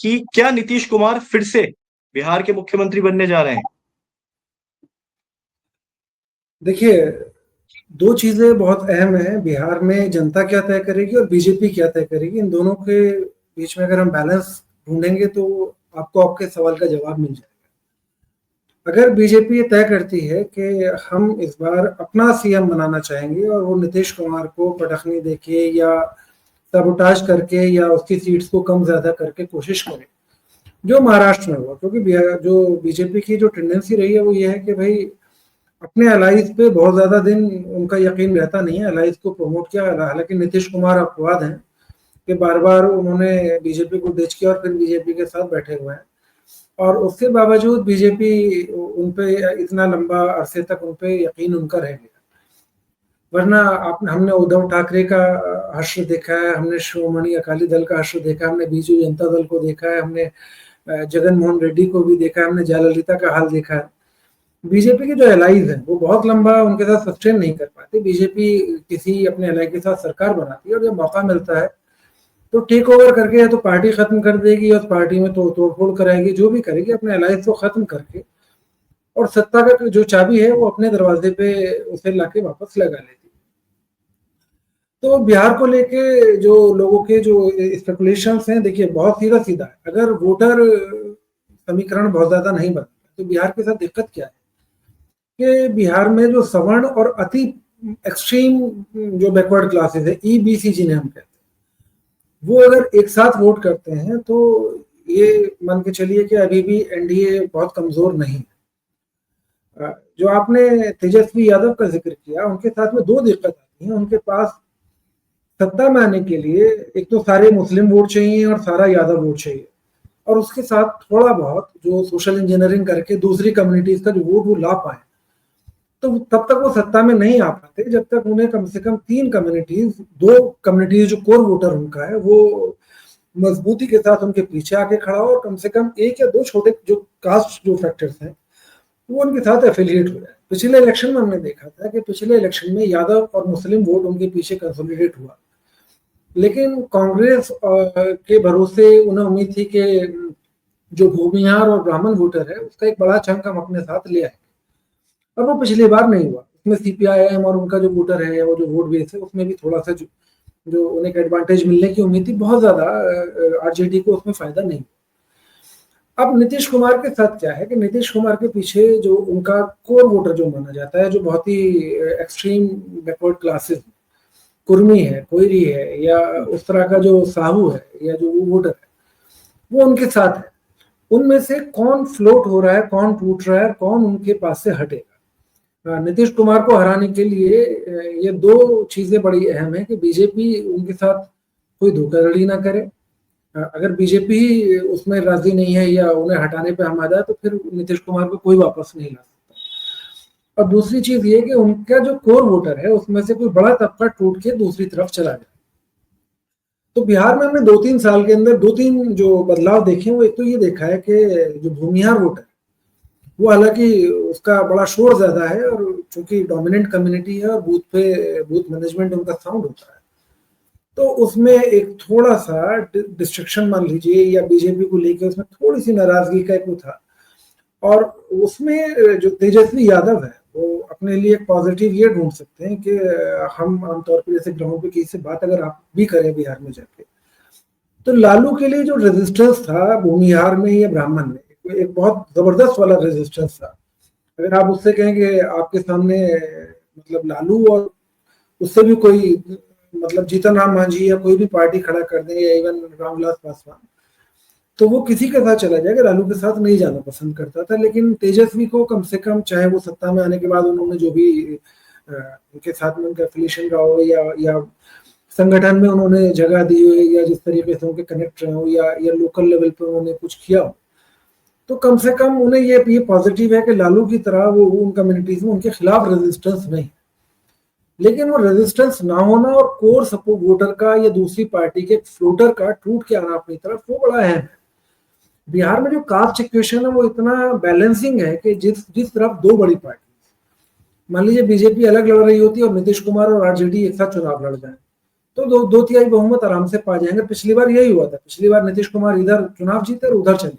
कि क्या नीतीश कुमार फिर से बिहार के मुख्यमंत्री बनने जा रहे हैं? देखिए, दो चीजें बहुत अहम है। बिहार में जनता क्या तय करेगी और बीजेपी क्या तय करेगी, इन दोनों के बीच में अगर हम बैलेंस ढूंढेंगे तो आपको आपके सवाल का जवाब मिल जाएगा। अगर बीजेपी ये तय करती है कि हम इस बार अपना सीएम बनाना चाहेंगे और वो नीतीश कुमार को पटखनी देके या सबोटाज करके या उसकी सीट्स को कम ज्यादा करके कोशिश करें, जो महाराष्ट्र में हुआ। क्योंकि जो बीजेपी की जो टेंडेंसी रही है वो ये है कि भाई अपने अलाइज पे बहुत ज्यादा दिन उनका यकीन रहता नहीं है। अलाइज को प्रमोट किया, हालांकि नीतीश कुमार अपवाद हैं कि बार बार उन्होंने बीजेपी को डिच किया और फिर बीजेपी के साथ बैठे हुए हैं, और उसके बावजूद बीजेपी उन पे इतना लंबा अरसे तक उन पे यकीन उनका रह गया। वरना हमने उद्धव ठाकरे का हश्र देखा है, हमने शिरोमणि अकाली दल का हश्र देखा है, हमने बीजू जनता दल को देखा है, हमने जगन मोहन रेड्डी को भी देखा है, हमने जयललिता का हाल देखा है। बीजेपी के जो एलाइज हैं वो बहुत लंबा उनके साथ सस्टेन नहीं कर पाते। बीजेपी किसी अपने एलाई के साथ सरकार बनाती है और जब मौका मिलता है तो टेक ओवर करके या तो पार्टी खत्म कर देगी और पार्टी में तो तोड़फोड़ कराएगी, जो भी करेगी अपने एलाइज को खत्म करके, और सत्ता का जो चाबी है वो अपने दरवाजे पे उसे लाके वापस लगा लेती। तो बिहार को लेके जो लोगों के जो स्पेकुलेशंस हैं, देखिए बहुत सीधा सीधा है। अगर वोटर समीकरण बहुत ज्यादा नहीं बनता तो बिहार के साथ दिक्कत क्या है कि बिहार में जो सवर्ण और अति एक्सट्रीम जो बैकवर्ड क्लासेस है, ईबीसी जिन्हें हम कहते हैं, वो अगर एक साथ वोट करते हैं तो ये मान के चलिए कि अभी भी एनडीए बहुत कमजोर नहीं है। जो आपने तेजस्वी यादव का जिक्र किया, उनके साथ में दो दिक्कत आती है। उनके पास सत्ता में आने के लिए एक तो सारे मुस्लिम वोट चाहिए और सारा यादव वोट चाहिए, और उसके साथ थोड़ा बहुत जो सोशल इंजीनियरिंग करके दूसरी कम्युनिटीज का जो वोट वो ला पाए। तो तब तक वो सत्ता में नहीं आ पाते जब तक उन्हें कम से कम तीन कम्युनिटीज, दो कम्युनिटीज जो कोर वोटर उनका है वो मजबूती के साथ उनके पीछे आके खड़ा हो, और कम से कम एक या दो छोटे जो कास्ट जो फैक्टर्स हैं वो उनके साथ एफिलिएट हो जाए। पिछले इलेक्शन में हमने देखा था कि पिछले इलेक्शन में यादव और मुस्लिम वोट उनके पीछे कंसोलिडेट हुआ, लेकिन कांग्रेस के भरोसे उन्हें उम्मीद थी कि जो भूमिहार और ब्राह्मण वोटर है उसका एक बड़ा चंक हम अपने साथ ले आए, और वो पिछली बार नहीं हुआ। उसमें सीपीआईएम और उनका जो वोटर है, वो जो वोट बेस है, उसमें भी थोड़ा सा जो उन्हें एडवांटेज मिलने की उम्मीद थी, बहुत ज्यादा आरजेडी को उसमें फायदा नहीं। अब नीतीश कुमार के साथ क्या है कि नीतीश कुमार के पीछे जो उनका कोर वोटर जो माना जाता है, जो बहुत ही एक्सट्रीम बैकवर्ड क्लासेस, कुर्मी है, कोयरी है, या उस तरह का जो साहू है या जो वोटर है, वो उनके साथ है। उनमें से कौन फ्लोट हो रहा है, कौन टूट रहा है, कौन उनके पास से हटेगा। नीतीश कुमार को हराने के लिए ये दो चीजें बड़ी अहम है कि बीजेपी उनके साथ कोई धोखाधड़ी ना करे। अगर बीजेपी उसमें राजी नहीं है या उन्हें हटाने पे हम आ जाए तो फिर नीतीश कुमार को कोई वापस नहीं ला सकता। और दूसरी चीज ये कि उनका जो कोर वोटर है उसमें से कोई बड़ा तबका टूट के दूसरी तरफ चला जाए। तो बिहार में हमने 2-3 साल के अंदर 2-3 जो बदलाव देखे, वो एक तो ये देखा है कि जो भूमिहार वोटर वो, हालांकि उसका बड़ा शोर ज्यादा है और चूंकि डोमिनेंट कम्युनिटी है और बूथ मैनेजमेंट उनका साउंड होता है, तो उसमें एक थोड़ा सा डिस्ट्रक्शन मान लीजिए या बीजेपी को लेकर उसमें थोड़ी सी नाराजगी का एक वो था। और उसमें जो तेजस्वी यादव है वो अपने लिए एक पॉजिटिव ये ढूंढ सकते हैं कि हम आमतौर पर जैसे ग्राउंड पे किसी से बात अगर आप भी करें बिहार में जाके, तो लालू के लिए जो रेजिस्टेंस था भूमिहार में या ब्राह्मण में, एक बहुत जबरदस्त वाला रेजिस्टेंस था। अगर आप उससे कहें कि आपके सामने मतलब लालू और उससे भी कोई मतलब जीतन राम मांझी या कोई भी पार्टी खड़ा कर दें या इवन रामविलास पासवान, तो वो किसी के साथ चला जाएगा, लालू के साथ नहीं जाना पसंद करता था। लेकिन तेजस्वी को कम से कम, चाहे वो सत्ता में आने के बाद उन्होंने जो भी उनके साथ में उनका एफिलिएशन रहा हो या संगठन में उन्होंने जगह दी हो या जिस तरीके से उनके कनेक्ट रहे हो या लोकल लेवल पे उन्होंने कुछ किया हो, तो कम से कम उन्हें ये पॉजिटिव है कि लालू की तरह वो उन कम्युनिटीज में उनके खिलाफ रेजिस्टेंस नहीं। लेकिन वो रेजिस्टेंस ना होना और कोर सपोर्ट वोटर का या दूसरी पार्टी के फ्लोटर का टूट के आना अपनी तरफ, वो बड़ा अहम है। बिहार में जो कास्ट इक्वेशन है वो इतना बैलेंसिंग है कि जिस तरफ दो बड़ी पार्टी, मान लीजिए बीजेपी अलग लड़ रही होती है और नीतीश कुमार और आरजेडी एक साथ चुनाव लड़ जाए, तो दो तिहाई बहुमत आराम से पा जाएंगे। पिछली बार यही हुआ था, पिछली बार नीतीश कुमार इधर चुनाव जीते और उधर चले।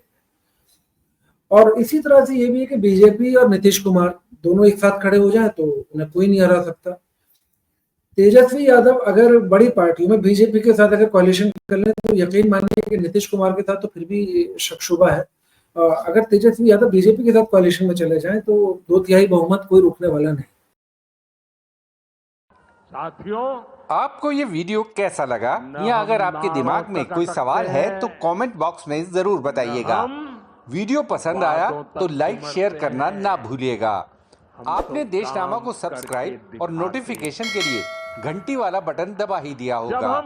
और इसी तरह से ये भी है कि बीजेपी और नीतीश कुमार दोनों एक साथ खड़े हो जाए तो उन्हें कोई नहीं हरा सकता। तेजस्वी यादव अगर बड़ी पार्टियों में बीजेपी के साथ अगर कोalition कर ले तो यकीन मानिए कि नीतीश कुमार के साथ तो फिर भी शक-शुबा है। अगर तेजस्वी यादव बीजेपी के साथ कोalition में चले जाएं तो 2/3 बहुमत कोई रोकने वाला नहीं। साथियों, आपको ये वीडियो कैसा लगा, या अगर आपके दिमाग में कोई सवाल है तो कमेंट बॉक्स में जरूर बताइएगा। वीडियो पसंद आया तो लाइक शेयर करना ना भूलिएगा। आपने देशनामा को सब्सक्राइब और नोटिफिकेशन के लिए घंटी वाला बटन दबा ही दिया होगा।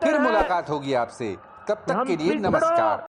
फिर मुलाकात होगी आपसे, तब तक के लिए नमस्कार।